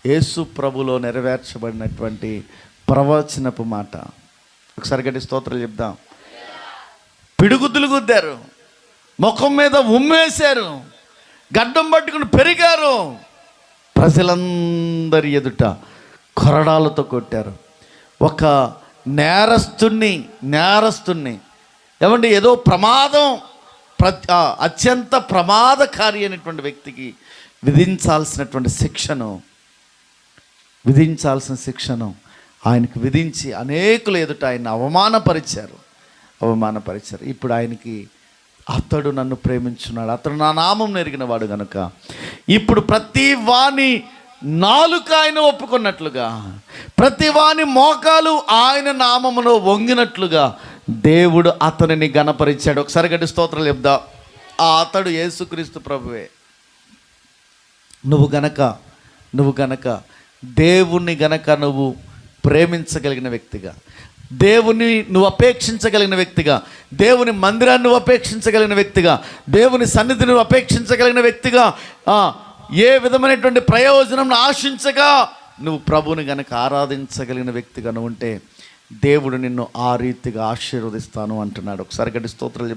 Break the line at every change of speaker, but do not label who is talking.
యేసు ప్రభులో నెరవేర్చబడినటువంటి ప్రవచనపు మాట. ఒకసారి గట్టి స్తోత్రాలు చెప్దాం. పిడుగుద్దులు గుద్దారు, ముఖం మీద ఉమ్మేశారు, గడ్డం పట్టుకుని పెరిగారు, ప్రజలందరి ఎదుట కొరడాలతో కొట్టారు. ఒక నేరస్తుణ్ణి ఏమండి ఏదో ప్రమాదం, అత్యంత ప్రమాదకారి అయినటువంటి వ్యక్తికి విధించాల్సిన శిక్షను ఆయనకు విధించి అనేకుల ఎదుట ఆయన అవమానపరిచారు. ఇప్పుడు ఆయనకి అతడు నన్ను ప్రేమించున్నాడు, అతడు నా నామం నెరిగిన వాడు గనుక ఇప్పుడు ప్రతి వాని నాలుక ఆయన ఒప్పుకున్నట్లుగా, ప్రతి వాని మోకాలు ఆయన నామములో వంగినట్లుగా దేవుడు అతనిని గణపరిచాడు. ఒకసారి గట్టి స్తోత్రాలు చెప్దాం. ఆ అతడు యేసుక్రీస్తు ప్రభువే. నువ్వు గనక దేవుణ్ణి గనక నువ్వు ప్రేమించగలిగిన వ్యక్తిగా, దేవుని నువ్వు అపేక్షించగలిగిన వ్యక్తిగా, దేవుని మందిరాన్ని నువ్వు అపేక్షించగలిగిన వ్యక్తిగా, దేవుని సన్నిధిని నువ్వు అపేక్షించగలిగిన వ్యక్తిగా, ఏ విధమైనటువంటి ప్రయోజనం ఆశించగా నువ్వు ప్రభువుని గనక ఆరాధించగలిగిన వ్యక్తిగా నువ్వు ఉంటే దేవుడు నిన్ను ఆ రీతిగా ఆశీర్వదిస్తాను అంటున్నాడు. ఒకసారి గట్టి స్తోత్రాలు